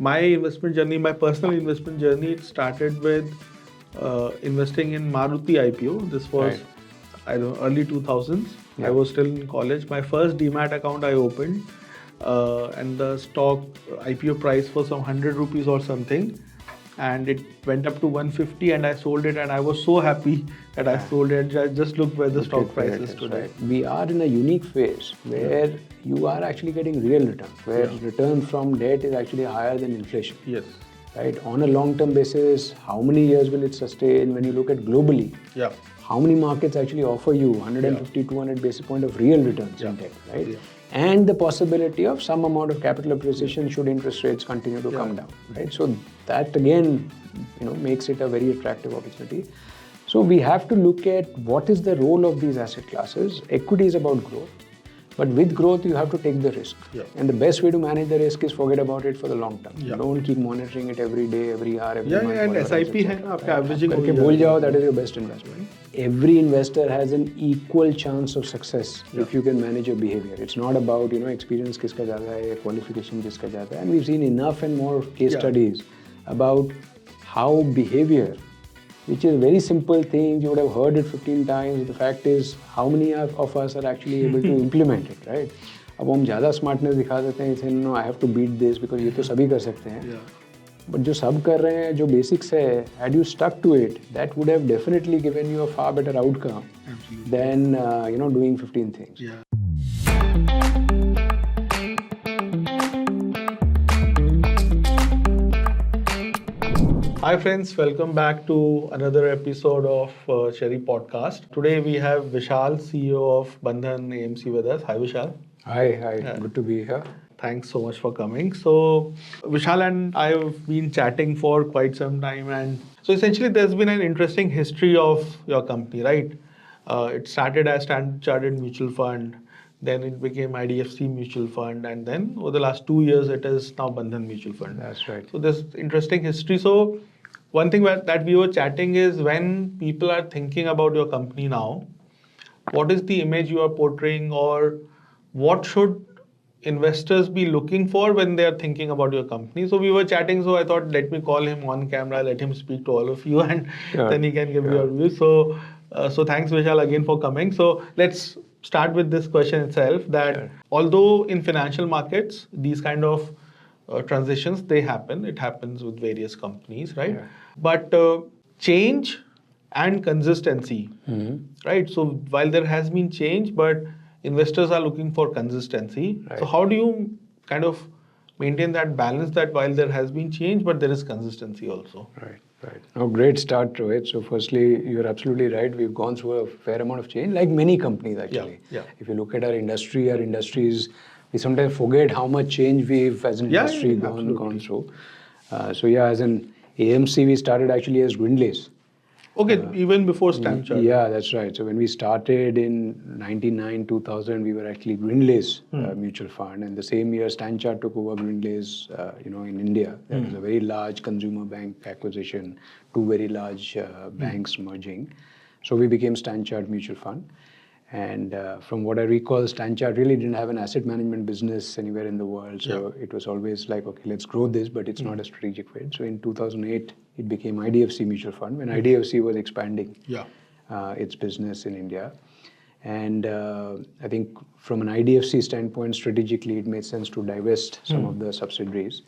My investment journey, my personal investment journey, it started with investing in Maruti IPO. This was, Right. I don't know, early 2000s. I Yeah. was still in college. My first Demat account I opened, and the stock IPO price was some 100 rupees or something. And it went up to 150 and I sold it, and I was so happy that I sold it. Just look where the stock price is today. Right. We are in a unique phase where you are actually getting real return, where return from debt is actually higher than inflation. Yes. Right. On a long-term basis, how many years will it sustain? When you look at globally, Yeah. how many markets actually offer you 150, 200 basis point of real returns in debt, right? Yeah. And the possibility of some amount of capital appreciation should interest rates continue to come down, right? So that again, makes it a very attractive opportunity. So we have to look at what is the role of these asset classes. Equity is about growth, but with growth you have to take the risk. Yeah. And the best way to manage the risk is forget about it for the long term. Yeah. You don't keep monitoring it every day, every hour, every month. And whatever SIP else, है etc. ना आपका averaging करके हो भूल जाएगा. जाओ, that is your best investment. Every investor has an equal chance of success if you can manage your behavior. It's not about experience किसका ज़्यादा है, qualification किसका ज़्यादा है. And we've seen enough and more case studies about how behavior, which is a very simple thing, you would have heard it 15 times. The fact is, how many of us are actually able to implement it, right? अब हम ज़्यादा smartness दिखा देते हैं, इसे I have to beat this because ये तो सभी कर सकते हैं. But जो सब कर रहे हैं, जो basics है, had you stuck to it, that would have definitely given you a far better outcome than doing 15 things. Yeah. Hi friends, welcome back to another episode of Cherry Podcast. Today we have Vishal, CEO of Bandhan AMC with us. Hi Vishal. Hi, good to be here. Thanks so much for coming. So Vishal and I have been chatting for quite some time, and so essentially there's been an interesting history of your company, right? It started as Standard Chartered Mutual Fund, then it became IDFC Mutual Fund, and then over the last 2 years it is now Bandhan Mutual Fund. That's right. So there's interesting history. So one thing that we were chatting is, when people are thinking about your company now, what is the image you are portraying, or what should investors be looking for when they are thinking about your company? So we were chatting, so I thought, let me call him on camera, let him speak to all of you, and then he can give your view. So thanks Vishal again for coming. So let's start with this question itself, that although in financial markets these kind of transitions, they happen, it happens with various companies, right? But change and consistency, right? So while there has been change, but investors are looking for consistency. So how do you kind of maintain that balance, that while there has been change, but there is consistency also? Right. Oh, great start, Rohit. So firstly, you're absolutely right. We've gone through a fair amount of change, like many companies actually. Yeah. If you look at our industries, we sometimes forget how much change we've as an industry gone through. As an AMC, we started actually as Grindlays. Okay, even before Standard Chartered. Yeah, that's right. So when we started in 99, 2000, we were actually Grindlays Mutual Fund. And the same year, Standard Chartered took over Grindlays, in India. There was a very large consumer bank acquisition, two very large banks merging. So we became Standard Chartered Mutual Fund. And from what I recall, Standard Chartered really didn't have an asset management business anywhere in the world. So it was always like, okay, let's grow this, but it's not a strategic fit. So in 2008, it became IDFC Mutual Fund when IDFC was expanding its business in India. And I think from an IDFC standpoint, strategically, it made sense to divest some of the subsidiaries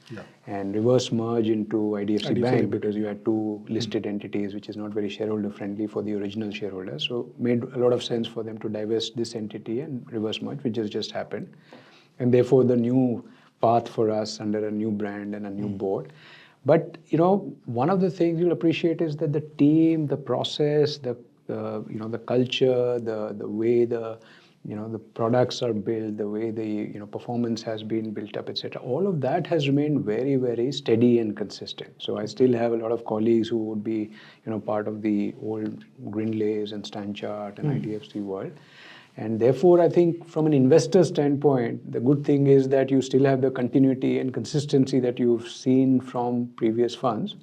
and reverse merge into IDFC Bank, because you had two listed entities, which is not very shareholder friendly for the original shareholders. So made a lot of sense for them to divest this entity and reverse merge, which has just happened. And therefore, the new path for us under a new brand and a new board. But, one of the things you'll appreciate is that the team, the process, the culture, the way the products are built, the way the performance has been built up, etc. All of that has remained very, very steady and consistent. So I still have a lot of colleagues who would be part of the old Grindlays and Standard Chartered and IDFC world. And therefore, I think from an investor standpoint, the good thing is that you still have the continuity and consistency that you've seen from previous funds.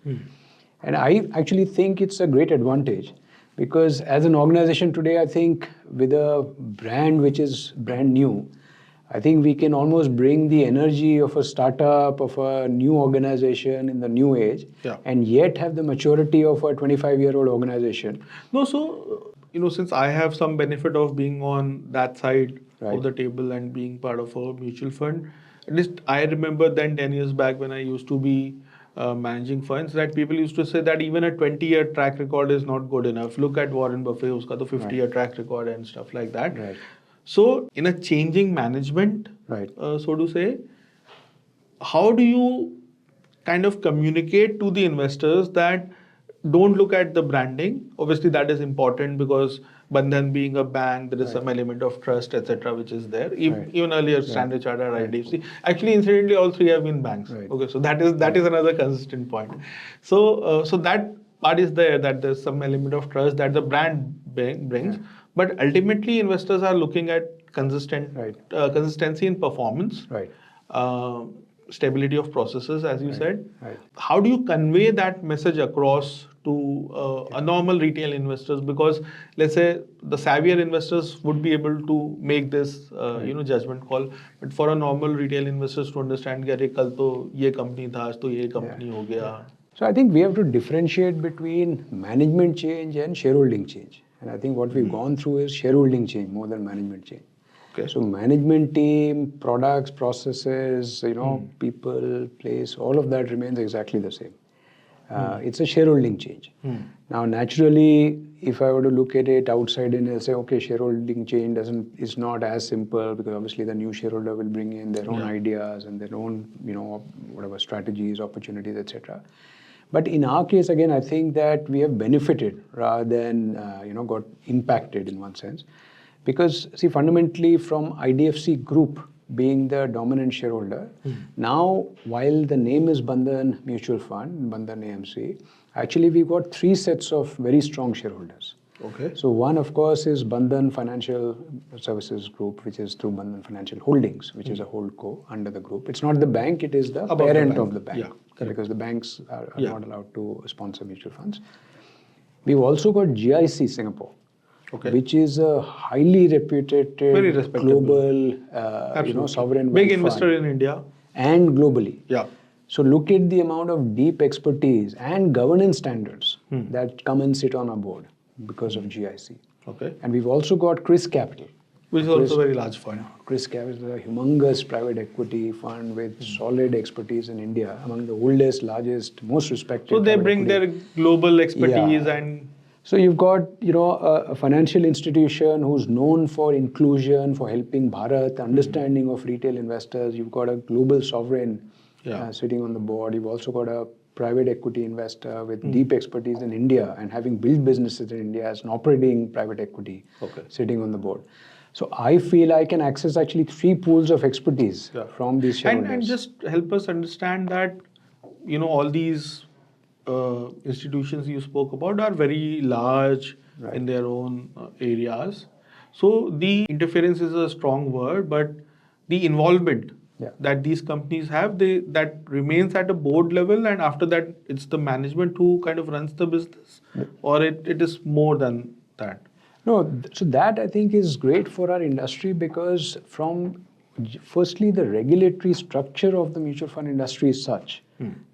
And I actually think it's a great advantage. Because as an organization today, I think with a brand which is brand new, I think we can almost bring the energy of a startup, of a new organization in the new age, Yeah. and yet have the maturity of a 25-year-old organization. No, so, since I have some benefit of being on that side Right. of the table and being part of a mutual fund, at least I remember then 10 years back when I used to be managing funds, that people used to say that even a 20-year track record is not good enough. Look at Warren Buffett, uska to 50-year track record and stuff like that. Right. So, in a changing management, Right. so to say, how do you kind of communicate to the investors that don't look at the branding? Obviously, that is important because Bandhan being a bank, there is some element of trust, etc., which is there. Right. Even earlier, Standard Chartered, IDFC. Actually, incidentally, all three have been banks. Right. Okay, so that is another consistent point. So that part is there, that there's some element of trust that the brand brings. But ultimately, investors are looking at consistency in performance. Right. Stability of processes, as you said. Right. How do you convey that message across to a normal retail investors? Because let's say the savvier investors would be able to make this judgment call, but for a normal retail investors to understand कि अरे कल तो ये company था, आज तो ये company हो गया. So I think we have to differentiate between management change and shareholding change. And I think what we've gone through is shareholding change more than management change. Okay. So management team, products, processes, people, place, all of that remains exactly the same. It's a shareholding change. Now, naturally, if I were to look at it outside in and say, okay, shareholding change is not as simple because obviously the new shareholder will bring in their own ideas and their own, whatever strategies, opportunities, etc. But in our case, again, I think that we have benefited rather than, got impacted in one sense. Because, see, fundamentally from IDFC Group being the dominant shareholder, now while the name is Bandhan Mutual Fund, Bandhan AMC, actually we've got three sets of very strong shareholders. Okay. So one, of course, is Bandhan Financial Services Group, which is through Bandhan Financial Holdings, which is a holdco under the group. It's not the bank, it is the parent of the bank. Yeah, because the banks are not allowed to sponsor mutual funds. We've also got GIC Singapore. Okay. Which is a highly reputed Very respectable. global, sovereign big wealth investor fund. in India. And globally. Yeah. So look at the amount of deep expertise and governance standards that come and sit on our board because of GIC. Okay. And we've also got Chris Capital. Which is also a very large fund. Chris Capital is a humongous private equity fund with solid expertise in India, among the oldest, largest, most respected. So they bring their global expertise and... So you've got, a financial institution who's known for inclusion, for helping Bharat, understanding of retail investors. You've got a global sovereign sitting on the board. You've also got a private equity investor with deep expertise in India and having built businesses in India as an operating private equity sitting on the board. So I feel I can access actually three pools of expertise from these shareholders. And just help us understand that, all these institutions you spoke about are very large in their own areas. So the interference is a strong word, but the involvement that these companies have, that remains at a board level, and after that it's the management who kind of runs the business, or it is more than that. No, so that I think is great for our industry because firstly, the regulatory structure of the mutual fund industry is such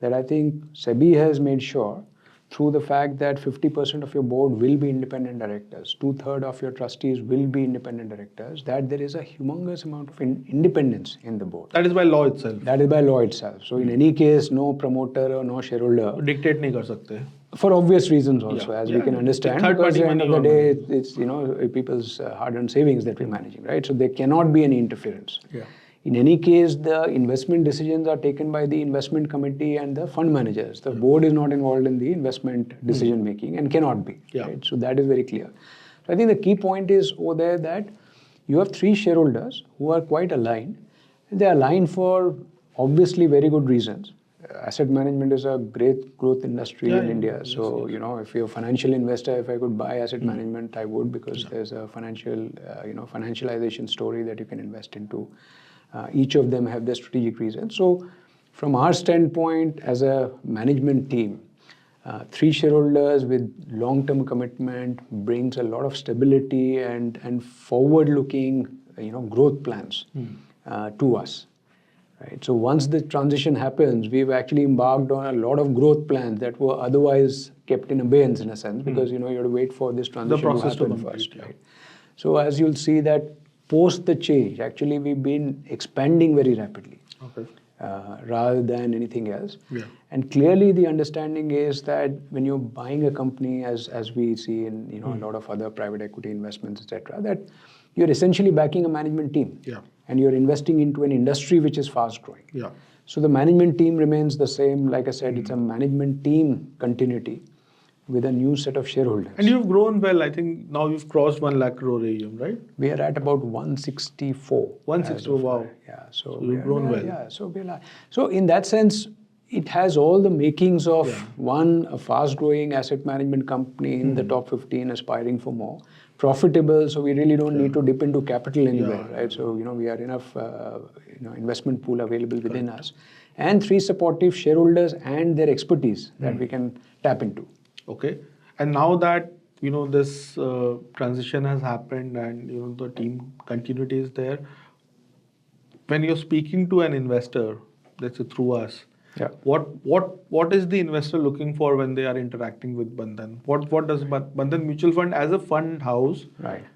that I think SEBI has made sure through the fact that 50% of your board will be independent directors, 2/3 of your trustees will be independent directors, that there is a humongous amount of independence in the board. That is by law itself. That is by law itself. So in any case, no promoter or no shareholder. Dictate nahi kar sakte. For obvious reasons also, as we can understand, because at the end of the day, it's people's hard-earned savings that we're managing, right? So there cannot be any interference. Yeah. In any case, the investment decisions are taken by the investment committee and the fund managers. The board is not involved in the investment decision making and cannot be. Right? So that is very clear. So I think the key point is over there that you have three shareholders who are quite aligned. And they are aligned for obviously very good reasons. Asset management is a great growth industry in India. So, if you're a financial investor, if I could buy asset management, I would, because there's a financialization story that you can invest into. Each of them have their strategic reasons. So from our standpoint as a management team, three shareholders with long-term commitment brings a lot of stability and forward-looking growth plans to us. Right. So once the transition happens, we've actually embarked on a lot of growth plans that were otherwise kept in abeyance in a sense, because you have to wait for this transition process to happen to complete, first. yeah. Right. So as you'll see that post the change, actually we've been expanding very rapidly. Okay. Rather than anything else. Yeah. And clearly the understanding is that when you're buying a company, as we see in a lot of other private equity investments, etc., that you're essentially backing a management team. Yeah. And you're investing into an industry which is fast growing. Yeah. So the management team remains the same. Like I said, it's a management team continuity with a new set of shareholders. And you've grown well. I think now you've crossed 1 lakh crore AUM, right? We are at about 164. 164, wow. Yeah, So you've grown well. Yeah, so in that sense, it has all the makings of one, a fast-growing asset management company in the top 15, aspiring for more, profitable. So we really don't need to dip into capital anywhere, right? So we are enough, investment pool available within us, and 3 supportive shareholders and their expertise that we can tap into. Okay. And now that this transition has happened and the team continuity is there, when you're speaking to an investor, let's say through us, what is the investor looking for when they are interacting with Bandhan? What does Bandhan Mutual Fund as a fund house,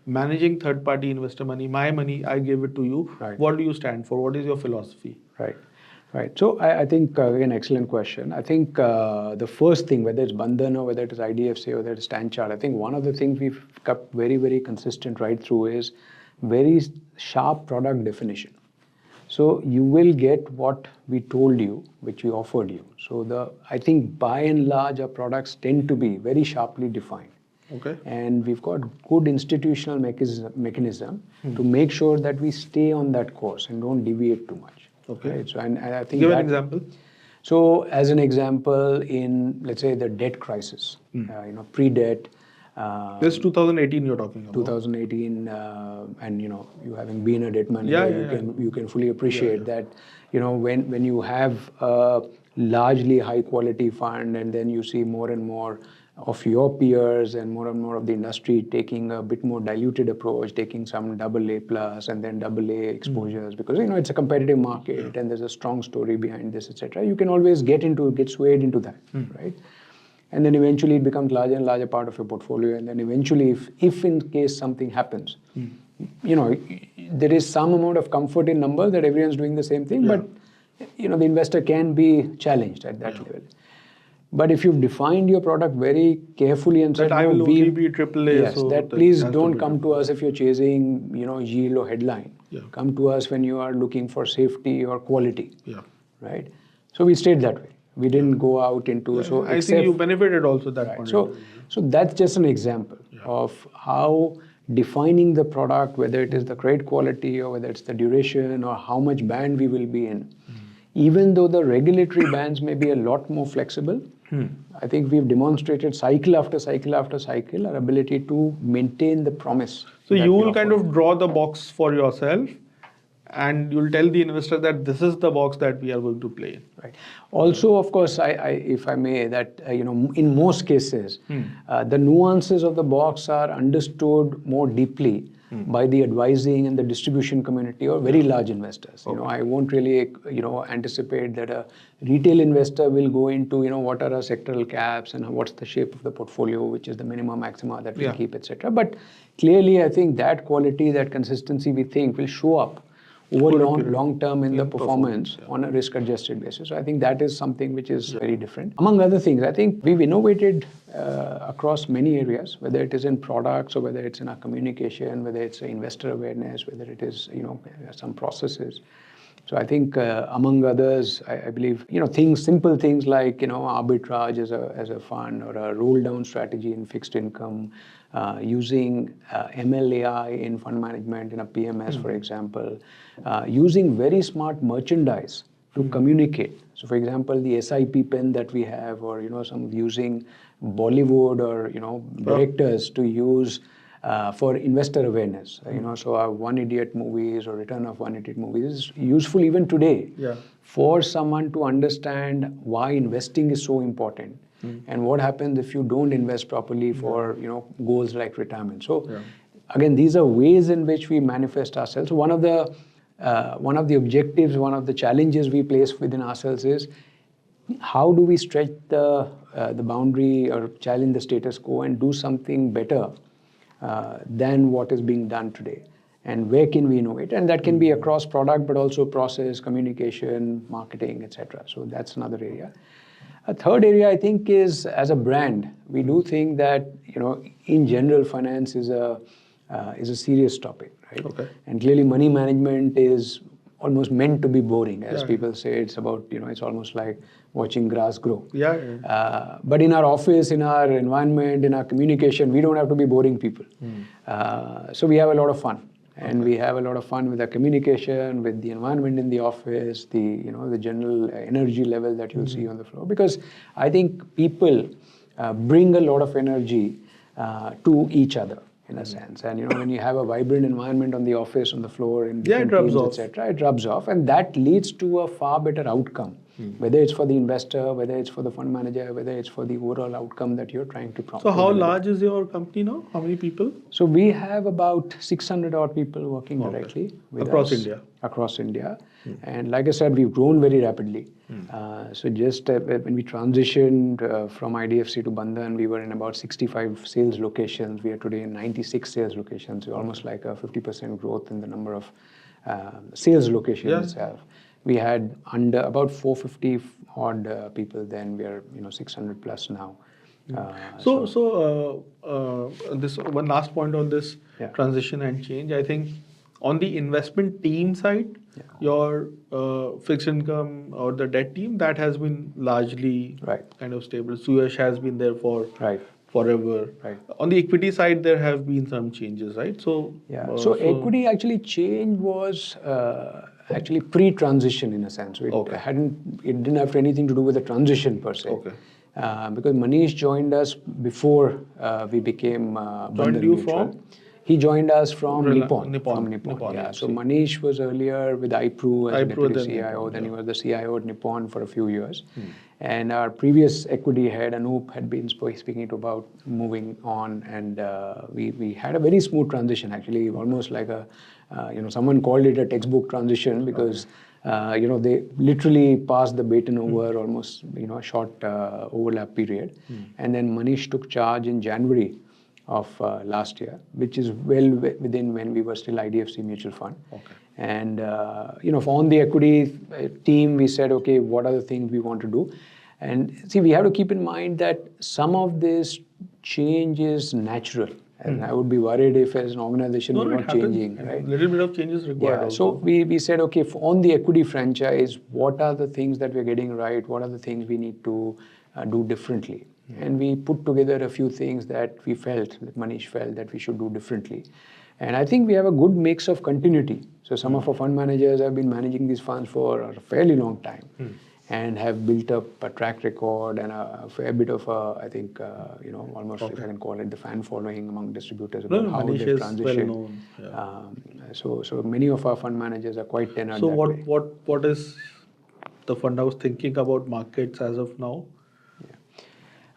managing third party investor money, my money, I gave it to you. What do you stand for? What is your philosophy? Right. So I think, again, excellent question. I think the first thing, whether it's Bandhan or whether it is IDFC or whether it's Stanchart, I think one of the things we've kept very, very consistent right through is very sharp product definition. So you will get what we told you, which we offered you. So I think by and large our products tend to be very sharply defined. Okay. And we've got good institutional mechanism to make sure that we stay on that course and don't deviate too much. Okay. Right? So and I think give an example. So as an example, in let's say the debt crisis, pre-debt. This is 2018 you're talking about. 2018, and you having been a debt manager, you can fully appreciate that. When you have a largely high quality fund, and then you see more and more of your peers and more of the industry taking a bit more diluted approach, taking some AA plus and then AA exposures, because it's a competitive market and there's a strong story behind this, etc. You can always get swayed into that, right? And then eventually it becomes larger and larger part of your portfolio, and then eventually if in case something happens, there is some amount of comfort in numbers that everyone's doing the same thing, but the investor can be challenged at that level. But if you've defined your product very carefully and said, I will only be AAA. Yes, so that please don't come to us if you're chasing, yield or headline. Come to us when you are looking for safety or quality. Right? So we stayed that way. We didn't go out into I think you benefited also that point. So that's just an example of how defining the product, whether it is the credit quality or whether it's the duration or how much band we will be in. Even though the regulatory bands may be a lot more flexible, I think we've demonstrated cycle after cycle after cycle our ability to maintain the promise. So you will kind of draw the box for yourself, and you'll tell the investor that this is the box that we are going to play in. Right. Also, of course, if I may, that in most cases, the nuances of the box are understood more deeply by the advising and the distribution community or very large investors. I won't really anticipate that a retail investor will go into what are our sectoral caps and what's the shape of the portfolio, which is the minimum maxima that we keep, etc. But clearly, I think that quality, that consistency, we think will show up over long term in the performance on a risk adjusted basis. So I think that is something which is very different. Among other things, I think we've innovated across many areas, whether it is in products or whether it's in our communication, whether it's investor awareness, whether it is some processes. So I think among others, I believe simple things like arbitrage as a fund or a roll down strategy in fixed income, using MLAI in fund management in a PMS, for example, using very smart merchandise to communicate. So, for example, the SIP pen that we have, or some using Bollywood or directors to use for investor awareness. So our One Idiot movies or Return of One Idiot movies is useful even today for someone to understand why investing is so important. And what happens if you don't invest properly for goals like retirement. So again, these are ways in which we manifest ourselves. One of the one of the objectives, one of the challenges we place within ourselves is how do we stretch the boundary or challenge the status quo and do something better than what is being done today, and where can we innovate? And that can be across product, but also process, communication, marketing, etc. So that's another area. A third area, I think, is as a brand, we do think that, in general, finance is a serious topic, right? Okay. And clearly, money management is almost meant to be boring, as Yeah. people say. It's about, it's almost like watching grass grow. Yeah. But in our office, in our environment, in our communication, we don't have to be boring people. So we have a lot of fun. And we have a lot of fun with our communication, with the environment in the office, the general energy level that you'll see on the floor. Because I think people bring a lot of energy to each other, in a sense. And when you have a vibrant environment on the office, on the floor, in different it rubs teams, off. etc., it rubs off, and that leads to a far better outcome. Whether it's for the investor, whether it's for the fund manager, whether it's for the overall outcome that you're trying to So how deliver. large is your company now? How many people? So we have about 600 odd people working directly with Across us. India? Across India. And like I said, we've grown very rapidly. So just when we transitioned from IDFC to Bandhan, we were in about 65 sales locations. We are today in 96 sales locations. So almost like a 50% growth in the number of sales locations itself. We had under about 450 odd people then. We are 600 plus now. So this one last point on this transition and change. I think on the investment team side, your fixed income or the debt team, that has been largely kind of stable. Suyash has been there for forever. On the equity side, there have been some changes, right? So equity actually change was actually pre-transition in a sense. It didn't have anything to do with the transition per se. Because Manish joined us before we became Bandhan Mutual. He joined us from Nippon. So Manish was earlier with iPru as deputy CIO. Then he was the CIO at Nippon for a few years. And our previous equity head, Anup, had been speaking about moving on. And we had a very smooth transition, actually, almost like someone called it a textbook transition because they literally passed the baton over almost a short overlap period. And then Manish took charge in January of last year, which is well within when we were still IDFC Mutual Fund. And on the equity team, we said, okay, what are the things we want to do? And see, we have to keep in mind that some of this change is natural. And I would be worried if as an organization we're not changing. Right? A little bit of change is required also. So we said, okay, on the equity franchise, what are the things that we're getting right? What are the things we need to do differently? And we put together a few things that we felt, that Manish felt that we should do differently. And I think we have a good mix of continuity. So some of our fund managers have been managing these funds for a fairly long time and have built up a track record and a fair bit of, I think, almost if I can call it the fan following among distributors about how Manish they've is transitioned. well known. So many of our fund managers are quite tenured So that way. what is the fund house thinking about markets as of now?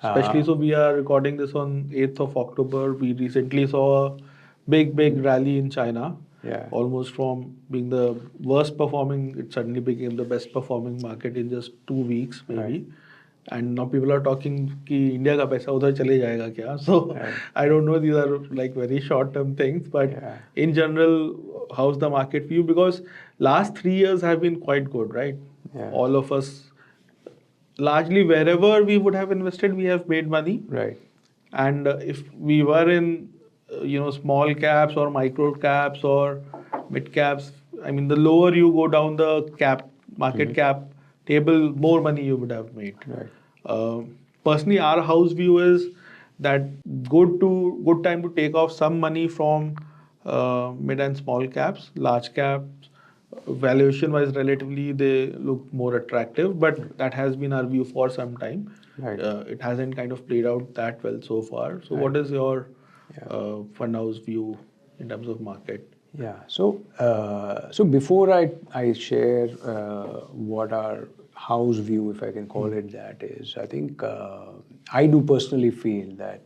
Especially, so we are recording this on 8th of October. We recently saw a big rally in China. Almost from being the worst performing, it suddenly became the best performing market in just 2 weeks, maybe. And now people are talking कि India का पैसा उधर चले जाएगा क्या? So I don't know. These are like very short term things, but in general, how's the market view? Because last 3 years have been quite good, right? All of us. Largely wherever we would have invested, we have made money. And if we were in, small caps or micro caps or mid caps, I mean, the lower you go down the market cap table, more money you would have made. Personally, our house view is that good time to take off some money from mid and small caps. Large caps, valuation wise, relatively they look more attractive, but that has been our view for some time. It hasn't kind of played out that well so far. So what is your fund house view in terms of market? So before I share what our house view, if I can call it that, is, I think I do personally feel that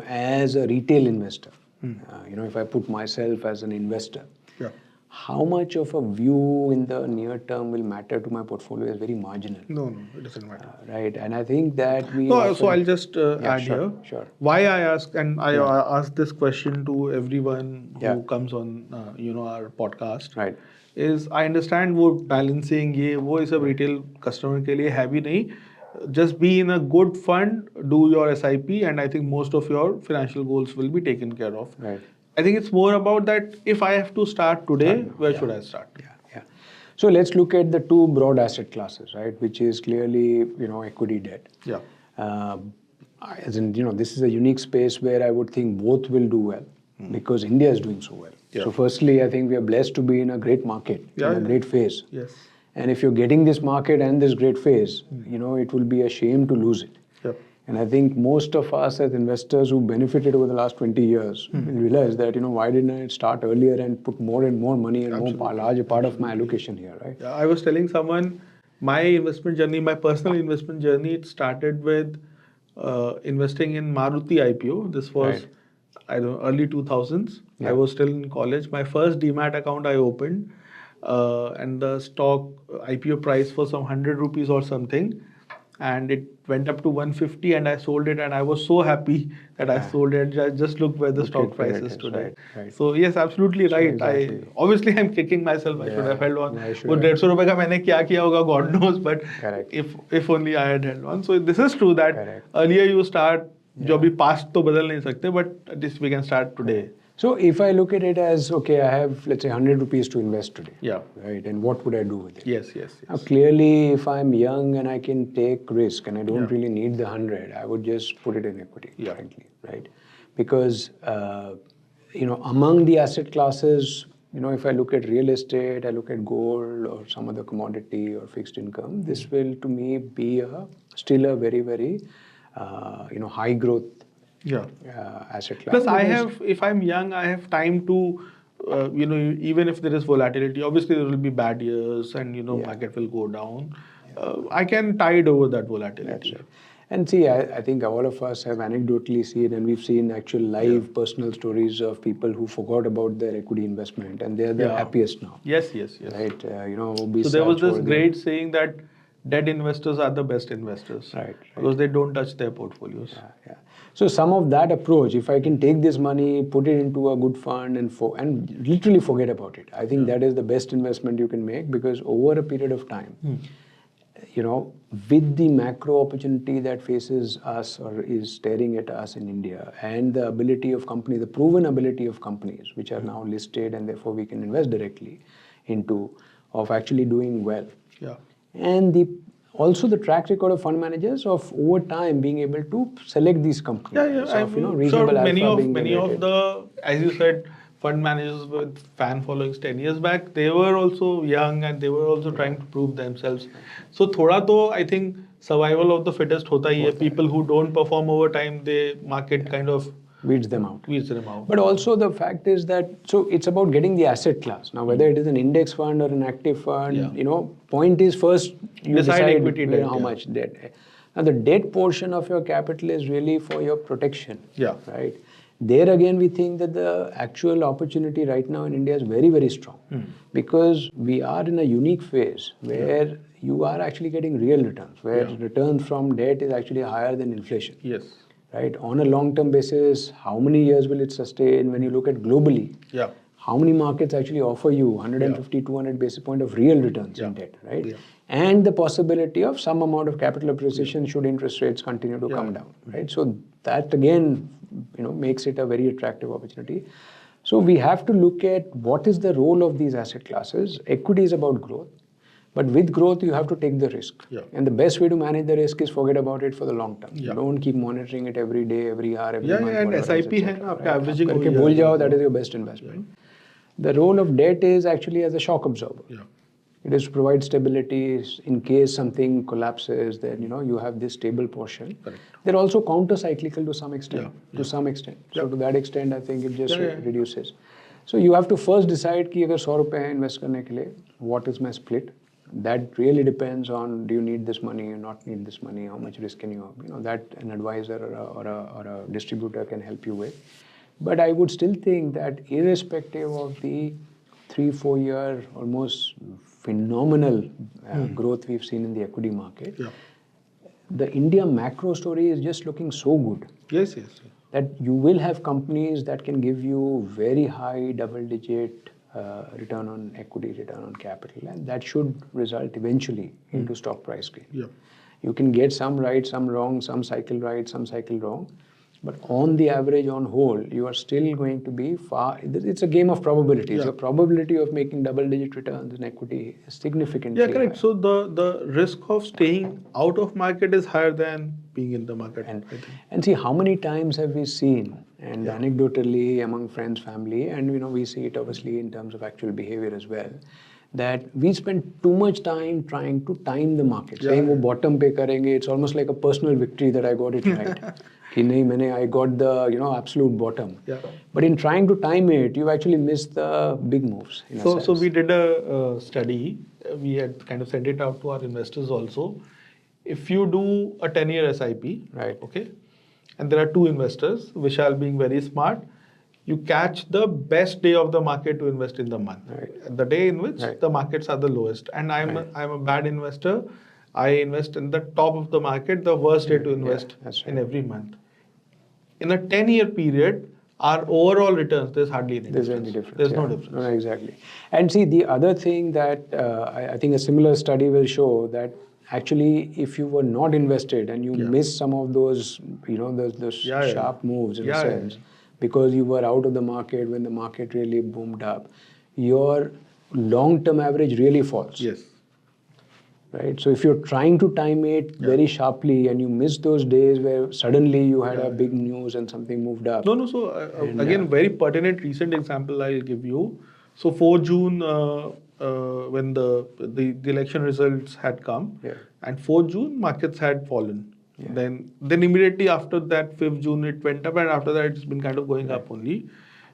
as a retail investor, if I put myself as an investor, how much of a view in the near term will matter to my portfolio is very marginal. No, it doesn't matter. Right, and I think that we. No, so often- I'll just Yeah, add sure, here. sure. Why I ask, and I Yeah. ask this question to everyone who Yeah. comes on, our podcast. Right. Is I understand वो balancing ये वो इस सब retail customer के लिए है भी नहीं. Just be in a good fund, do your SIP, and I think most of your financial goals will be taken care of. Right. I think it's more about that. If I have to start today, where should I start? Yeah. So let's look at the two broad asset classes, right? Which is clearly, equity debt. Yeah. As in, this is a unique space where I would think both will do well because India is doing so well. Yeah. So firstly, I think we are blessed to be in a great market, in a great phase. Yes. And if you're getting this market and this great phase, it will be a shame to lose it. Yep. And I think most of us as investors who benefited over the last 20 years will realize that, why didn't I start earlier and put more and more money and larger part of my allocation here, right? Yeah, I was telling someone my investment journey, my personal investment journey, it started with investing in Maruti IPO. This was, I don't know, early 2000s. Yeah. I was still in college. My first Demat account I opened, and the stock IPO price was some 100 rupees or something. And it went up to 150 and I sold it, and I was so happy that I sold it. Just look where the stock price is today. Right. So yes, absolutely right. Exactly. Obviously I'm kicking myself. I should have held on. I should वो have. 150 रुपए का मैंने क्या किया होगा, God knows. But Correct. if only I had held on. So this is true that Correct. earlier you start. जो अभी past तो बदल नहीं सकते, but at least we can start today. So if I look at it as, okay, I have, let's say, 100 rupees to invest today. Yeah. Right. And what would I do with it? Yes. Now, clearly, if I'm young and I can take risk and I don't really need the 100, I would just put it in equity, frankly, right? Because, among the asset classes, if I look at real estate, I look at gold or some other commodity or fixed income, this will, to me, be still a very, very, high growth asset class. Plus, if I'm young, I have time to, even if there is volatility, obviously there will be bad years and, market will go down. I can tide over that volatility. That's right. And see, I think all of us have anecdotally seen, and we've seen actual live personal stories of people who forgot about their equity investment and they're the happiest now. Yes. Right? So there was this great saying that dead investors are the best investors. Right. Because they don't touch their portfolios. Yeah. So some of that approach, if I can take this money, put it into a good fund and literally forget about it, I think that is the best investment you can make, because over a period of time, with the macro opportunity that faces us or is staring at us in India, and the ability of companies, the proven ability of companies which are now listed and therefore we can invest directly into, of actually doing well. Yeah. And also the track record of fund managers of over time being able to select these companies. I'm reasonable sure many alpha of being many of generated. the, as you said, fund managers with fan followings 10 years back, they were also young and they were also trying to prove themselves. So thoda to, I think, survival of the fittest hota hi hai. People who don't perform over time, the market kind of weeds them out. But But also the fact is that, so it's about getting the asset class. Now, whether it is an index fund or an active fund, point is first you decide equity debt, how much debt. Now, the debt portion of your capital is really for your protection. Yeah. Right. There again, we think that the actual opportunity right now in India is very, very strong, because we are in a unique phase where you are actually getting real returns, where returns from debt is actually higher than inflation. Yes. Right? On a long-term basis, how many years will it sustain? When you look at globally, how many markets actually offer you 150, 200 basis point of real returns in debt, right? Yeah. And the possibility of some amount of capital appreciation should interest rates continue to come down, right? So that again, makes it a very attractive opportunity. So we have to look at what is the role of these asset classes. Equity is about growth. But with growth, you have to take the risk. Yeah. And the best way to manage the risk is forget about it for the long term. You don't keep monitoring it every day, every hour, every month. And whatever SIP hai na, aapka averaging करके भूल जाओ, that is your best investment. The role of debt is actually as a shock absorber. It is to provide stability in case something collapses, then you have this stable portion. Correct. They're also counter-cyclical to some extent. So to that extent, I think it just reduces. So you have to first decide कि अगर 100 रुपए invest करने के लिए, what is my split? That really depends on, do you need this money or not need this money? How much risk can you have? That an advisor or a distributor can help you with. But I would still think that irrespective of the 3-4 year almost phenomenal growth we've seen in the equity market. Yeah. The India macro story is just looking so good Yes, yes. that you will have companies that can give you very high double-digit return on equity, return on capital, and that should result eventually into stock price gain. Yeah. You can get some right, some wrong, some cycle right, some cycle wrong. But on the average, on whole, you are still going to be far. It's a game of probabilities. Yeah. Your probability of making double-digit returns in equity is significantly Yeah, correct. high. So the risk of staying out of market is higher than being in the market, I think. And see, how many times have we seen, and anecdotally among friends, family, and we see it obviously in terms of actual behavior as well, that we spend too much time trying to time the market, saying वो bottom पे करेंगे. It's almost like a personal victory that I got it right. कि नहीं, I got the absolute bottom. Yeah. But in trying to time it, you actually miss the big moves. In a sense. So we did a study. We had kind of sent it out to our investors also. If you do a 10-year SIP, Right. okay, and there are two investors, Vishal being very smart, you catch the best day of the market to invest in the month. Right. The day in which Right. the markets are the lowest. And I'm a bad investor. I invest in the top of the market, the worst day to invest that's in right. every month. In a 10-year period, our overall returns, there's hardly any There's difference. any difference. There's yeah. no difference. No, exactly. And see, the other thing that I think a similar study will show that actually, if you were not invested and you missed some of those, those sharp moves in a sense, because you were out of the market when the market really boomed up, your long-term average really falls. Yes. Right. So if you're trying to time it very sharply and you miss those days where suddenly you had a big news and something moved up. No. So again, very pertinent recent example I'll give you. So 4 June, when the election results had come, and 4 June markets had fallen. Then immediately after that 5th June it went up, and after that it's been kind of going up only.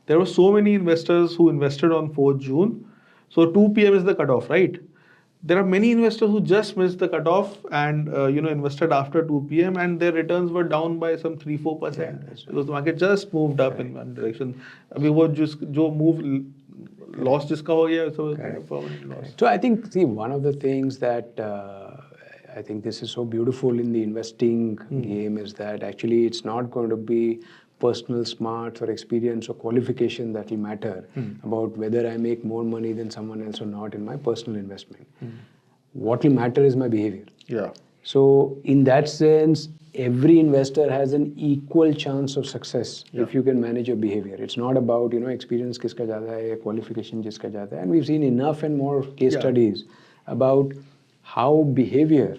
There were so many investors who invested on 4th June. So 2 p.m. is the cutoff, right? There are many investors who just missed the cutoff and invested after 2 p.m. and their returns were down by some 3-4% because the market just moved up in one direction. अभी वो जो move loss जिसका हो गया so kind of permanent loss. So I think one of the things that I think this is so beautiful in the investing game is that actually it's not going to be personal smarts or experience or qualification that will matter about whether I make more money than someone else or not in my personal investment. What will matter is my behavior. Yeah. So in that sense, every investor has an equal chance of success if you can manage your behavior. It's not about experience kiska jata hai, qualification jiska jata hai. And we've seen enough and more case studies about how behavior,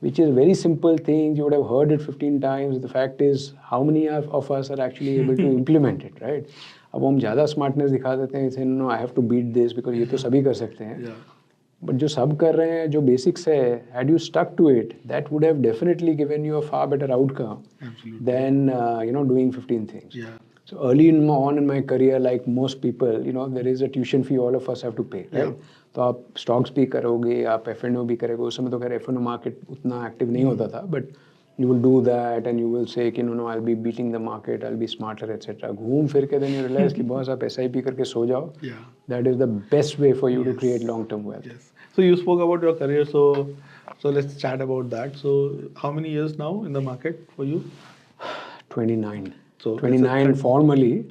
which is a very simple thing, you would have heard it 15 times. The fact is, how many of us are actually able to implement it, right? अब हम ज़्यादा smartness दिखा देते हैं, say, no, I have to beat this because ये तो सभी कर सकते हैं. But जो सब कर रहे हैं, जो basics है, had you stuck to it, that would have definitely given you a far better outcome than doing 15 things. Yeah. So early on in my career, like most people, there is a tuition fee all of us have to pay, right? तो आप stocks भी करोगे, आप F&O भी करोगे. उस समय तो खैर F&O मार्केट उतना एक्टिव नहीं होता था, but you will do that and you will say कि no, I'll be beating the market, I'll be smarter, etc. घूम फिर के then you realize कि बस आप SIP करके सो जाओ. That is the best way for you to create long-term wealth. Yes. So you spoke about your career, so let's chat about that. So how many years now in the market for you? 29. So 29 formally.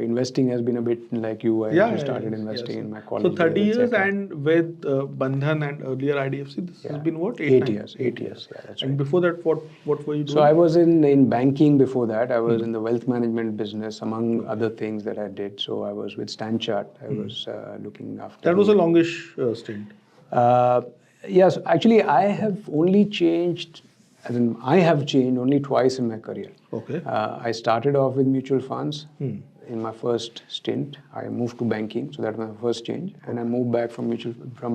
Investing has been a bit like you. I started investing in my college. So 30 years and with Bandhan and earlier IDFC, this has been what? 8 years. 8 years. Yeah, that's right. And before that, what were you doing? So I was in banking before that. I was in the wealth management business, among other things that I did. So I was with Stanchart. I was looking after. That was a longish stint. Yes, actually, I have only changed. I have changed only twice in my career. Okay. I started off with mutual funds. In my first stint, I moved to banking, so that was my first change, and I moved back from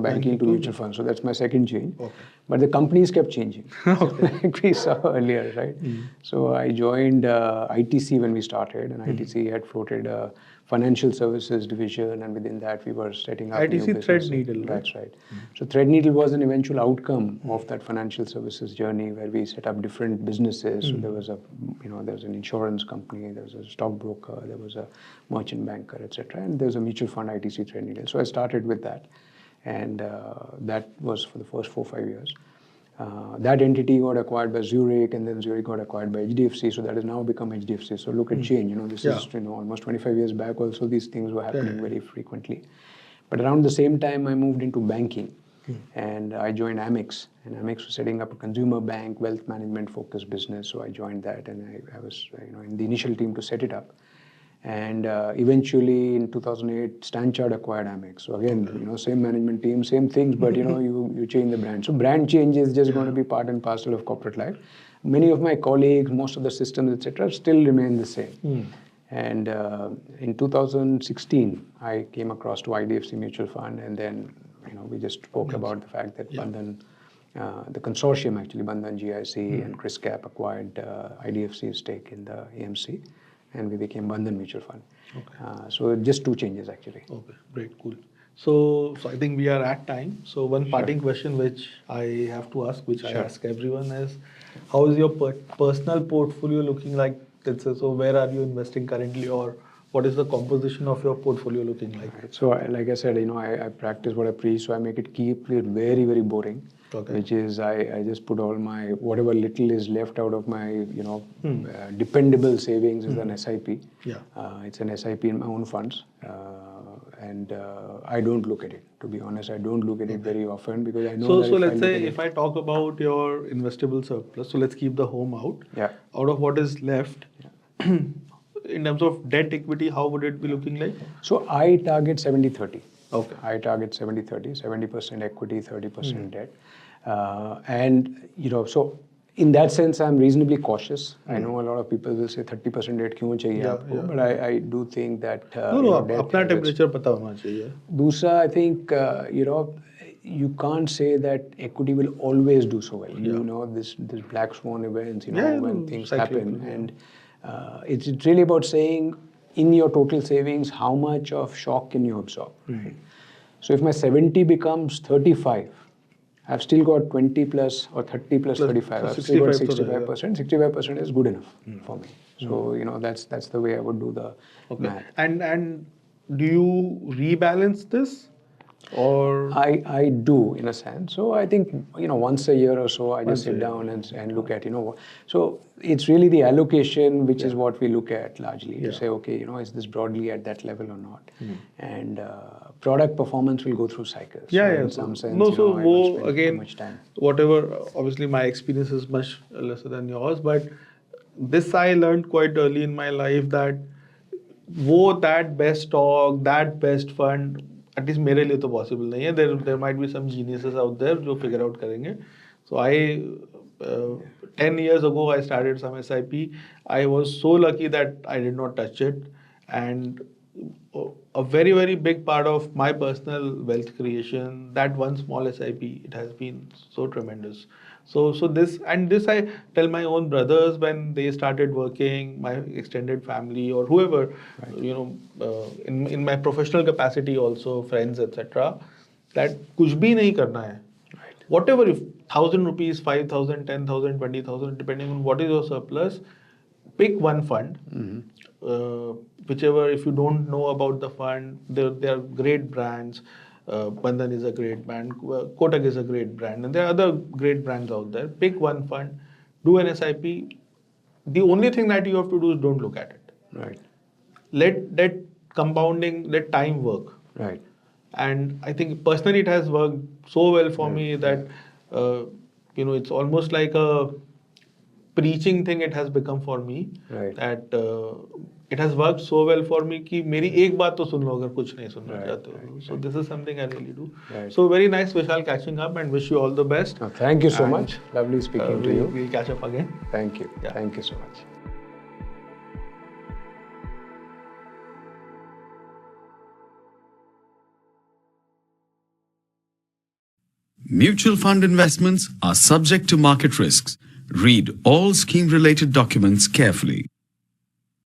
banking to mutual funds, so that's my second change. Okay. but the companies kept changing. Like we saw earlier, right? So I joined ITC when we started, and ITC had floated a financial services division, and within that we were setting up new ITC businesses. Threadneedle, right? That's right. So Threadneedle was an eventual outcome of that financial services journey, where we set up different businesses. So there was there was an insurance company, there was a stockbroker, there was a merchant banker, etc., and there was a mutual fund, ITC Threadneedle. So I started with that, and that was for the first 4-5 years. That entity got acquired by Zurich, and then Zurich got acquired by HDFC. So that has now become HDFC. So look at change. This is almost 25 years back. Also, these things were happening very frequently. But around the same time, I moved into banking, and I joined Amex. And Amex was setting up a consumer bank, wealth management focused business. So I joined that, and I was in the initial team to set it up. And eventually in 2008, Stanchart acquired Amex. So again, same management team, same things, but you change the brand. So brand change is just going to be part and parcel of corporate life. Many of my colleagues, most of the systems, etc., still remain the same. And in 2016, I came across to IDFC Mutual Fund, and then we just spoke about the fact that Bandhan, the consortium actually, Bandhan GIC and Chris Cap acquired IDFC's stake in the AMC. And we became Bandhan Mutual Fund. So just 2 changes actually. Okay, great, cool. So I think we are at time. So one parting question which I have to ask, which I ask everyone is, how is your personal portfolio looking like? So where are you investing currently, or what is the composition of your portfolio looking like? So like I said, I practice what I preach, so I keep it very, very boring. Which is I just put all my, whatever little is left out of my, dependable savings is an SIP. It's an SIP in my own funds. And I don't look at it, to be honest. I don't look at it very often, because I know So let's say if I talk about your investable surplus, so let's keep the home out. Out of what is left, in terms of debt equity, how would it be looking like? So I target 70-30. Okay. I target 70-30, 70% equity, 30% debt. And so in that sense, I'm reasonably cautious. I know a lot of people will say 30% debt kyun chahiye aapko, but I do think that अपना temperature पता होना चाहिए. Dusra, I think you can't say that equity will always do so well. This black swan events, when things happen, and it's really about saying, in your total savings, how much of shock can you absorb? Right? So if my 70 becomes 35, I've still got 20 plus or 30 plus 35. I've still got 65%. 65% is good enough for me. So that's the way I would do the math. And do you rebalance this? Or I do, in a sense. So I think once a year or so I just sit down and look at so it's really the allocation which is what we look at largely to say, okay, is this broadly at that level or not? And product performance will go through cycles. In some sense, I don't spend too much time. Whatever, obviously my experience is much lesser than yours, but this I learned quite early in my life, that that best stock, that best fund, at least मेरे लिए तो possible नहीं है. There might be some geniuses out there जो figure out करेंगे. So 10 years ago I started some SIP. I was so lucky that I did not touch it, and a very, very big part of my personal wealth creation, that one small SIP, it has been so tremendous. So this I tell my own brothers when they started working, my extended family or whoever, in my professional capacity also, friends, etc., that कुछ भी नहीं करना है. Whatever, if 1,000 rupees, 5,000, 10,000, 20,000, depending on what is your surplus, pick one fund. Whichever, if you don't know about the fund, there are great brands. Bandhan is a great brand, Kotak is a great brand, and there are other great brands out there. Pick one fund, do an SIP. The only thing that you have to do is don't look at it. Right. Let that compounding, let time work. Right. And I think personally it has worked so well for me that it's almost like a preaching thing it has become for me. Right. That it has worked so well for me कि मेरी एक बात तो सुन लो अगर कुछ नहीं सुनना चाहते हो. So this is something I really do. Right. So very nice, Vishal, catching up, and wish you all the best. Thank you so much. Lovely speaking to you. We'll catch up again. Thank you. Yeah. Thank you so much. Mutual fund investments are subject to market risks. Read all scheme-related documents carefully.